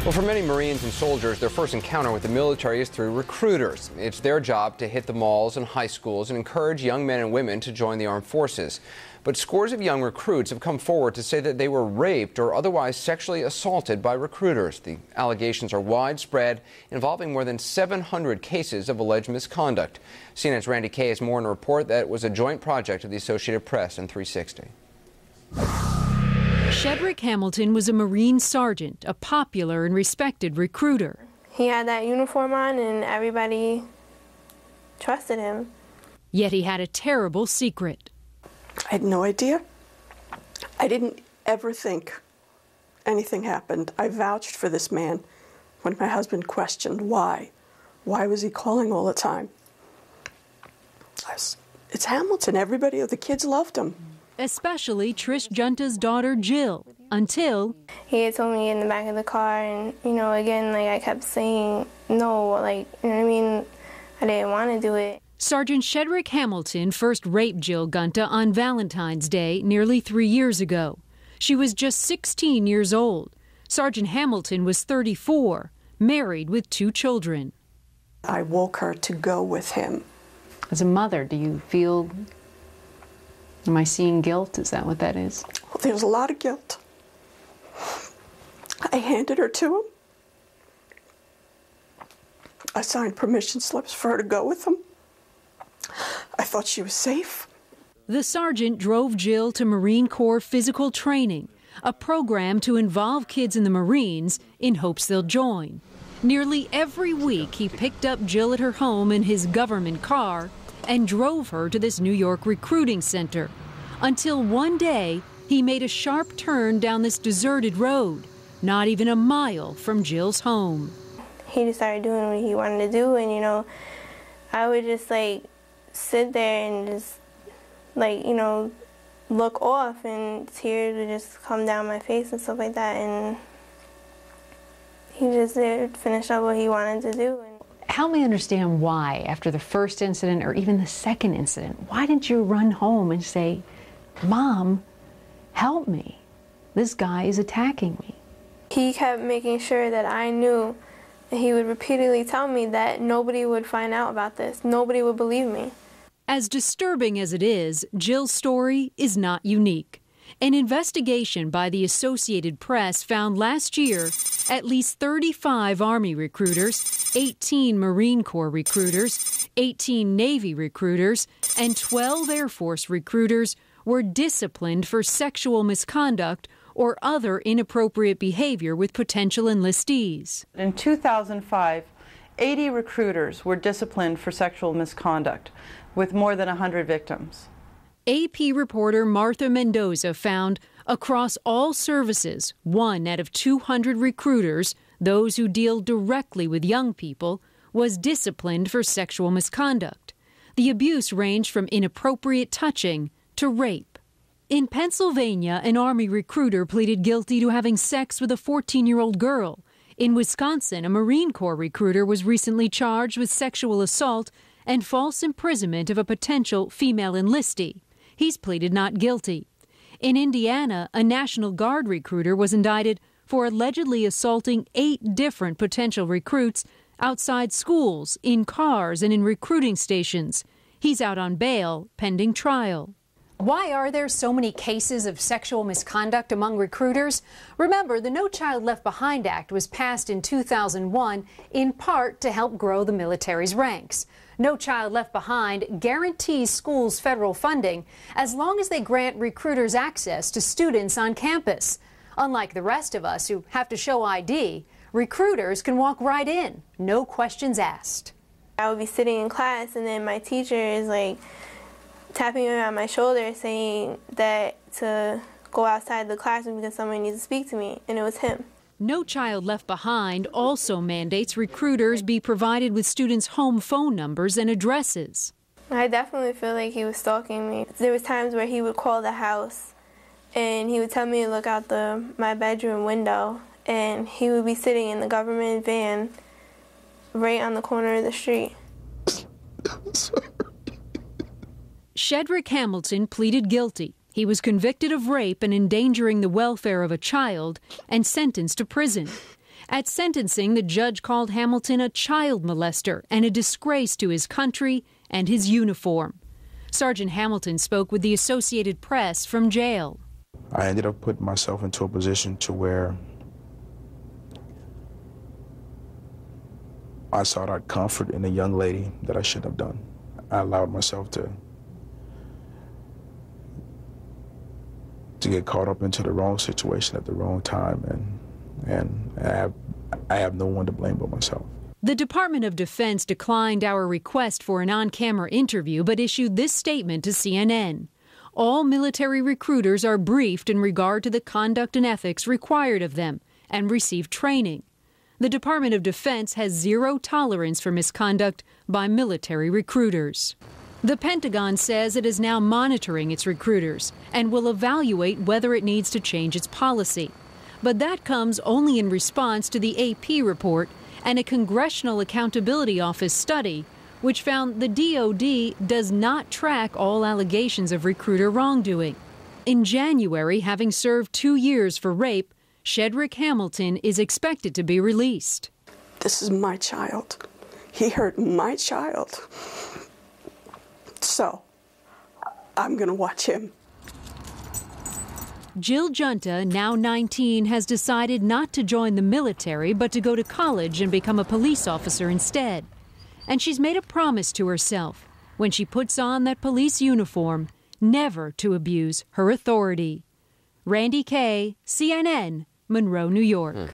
Well, for many Marines and soldiers, their first encounter with the military is through recruiters. It's their job to hit the malls and high schools and encourage young men and women to join the armed forces. But scores of young recruits have come forward to say that they were raped or otherwise sexually assaulted by recruiters. The allegations are widespread, involving more than 700 cases of alleged misconduct. CNN's Randy Kay has more in a report that was a joint project of the Associated Press and 360. Shedrick Hamilton was a Marine sergeant, a popular and respected recruiter. He had that uniform on and everybody trusted him. Yet he had a terrible secret. I had no idea. I didn't ever think anything happened. I vouched for this man when my husband questioned why. Why was he calling all the time? It's Hamilton. Everybody, the kids loved him. Especially Trish Junta's daughter, Jill, until he had told me in the back of the car, and, again, I kept saying no, I didn't want to do it. Sergeant Shedrick Hamilton first raped Jill Gunta on Valentine's Day nearly 3 years ago. She was just 16 years old. Sergeant Hamilton was 34, married with 2 children. I woke her to go with him. As a mother, do you feel, am I seeing guilt? Is that what that is? Well, there's a lot of guilt. I handed her to him. I signed permission slips for her to go with him. I thought she was safe. The sergeant drove Jill to Marine Corps physical training, a program to involve kids in the Marines in hopes they'll join. Nearly every week, he picked up Jill at her home in his government car and drove her to this New York recruiting center. Until one day, he made a sharp turn down this deserted road, not even a mile from Jill's home. He just started doing what he wanted to do, and, I would just, sit there and just, look off, and tears would just come down my face and stuff like that, and he just did finish up what he wanted to do. Help me understand why, after the first incident or even the second incident, why didn't you run home and say, Mom, help me. This guy is attacking me. He kept making sure that I knew, and he would repeatedly tell me that nobody would find out about this. Nobody would believe me. As disturbing as it is, Jill's story is not unique. An investigation by the Associated Press found last year at least 35 Army recruiters, 18 Marine Corps recruiters, 18 Navy recruiters, and 12 Air Force recruiters were disciplined for sexual misconduct or other inappropriate behavior with potential enlistees. In 2005, 80 recruiters were disciplined for sexual misconduct, with more than 100 victims. AP reporter Martha Mendoza found across all services, 1 out of 200 recruiters, those who deal directly with young people, was disciplined for sexual misconduct. The abuse ranged from inappropriate touching to rape. In Pennsylvania, an Army recruiter pleaded guilty to having sex with a 14-year-old girl. In Wisconsin, a Marine Corps recruiter was recently charged with sexual assault and false imprisonment of a potential female enlistee. He's pleaded not guilty. In Indiana, a National Guard recruiter was indicted for allegedly assaulting 8 different potential recruits outside schools, in cars, and in recruiting stations. He's out on bail pending trial. Why are there so many cases of sexual misconduct among recruiters? Remember, the No Child Left Behind Act was passed in 2001 in part to help grow the military's ranks. No Child Left Behind guarantees schools federal funding as long as they grant recruiters access to students on campus. Unlike the rest of us who have to show ID, recruiters can walk right in, no questions asked. I would be sitting in class, and then my teacher is tapping me on my shoulder saying that to go outside the classroom because someone needs to speak to me, and it was him. No Child Left Behind also mandates recruiters be provided with students' home phone numbers and addresses. I definitely feel like he was stalking me. There was times where he would call the house and he would tell me to look out my bedroom window, and he would be sitting in the government van right on the corner of the street. Shedrick Hamilton pleaded guilty. He was convicted of rape and endangering the welfare of a child and sentenced to prison. At sentencing, the judge called Hamilton a child molester and a disgrace to his country and his uniform. Sergeant Hamilton spoke with the Associated Press from jail. I ended up putting myself into a position to where I sought out comfort in a young lady that I shouldn't have done. I allowed myself to get caught up into the wrong situation at the wrong time, and I have no one to blame but myself. The Department of Defense declined our request for an on-camera interview, but issued this statement to CNN. All military recruiters are briefed in regard to the conduct and ethics required of them and receive training. The Department of Defense has zero tolerance for misconduct by military recruiters. The Pentagon says it is now monitoring its recruiters and will evaluate whether it needs to change its policy. But that comes only in response to the AP report and a Congressional Accountability Office study, which found the DoD does not track all allegations of recruiter wrongdoing. In January, having served 2 years for rape, Shedrick Hamilton is expected to be released. This is my child. He hurt my child. So, I'm going to watch him. Jill Junta, now 19, has decided not to join the military, but to go to college and become a police officer instead. And she's made a promise to herself, when she puts on that police uniform, never to abuse her authority. Randy Kay, CNN, Monroe, New York.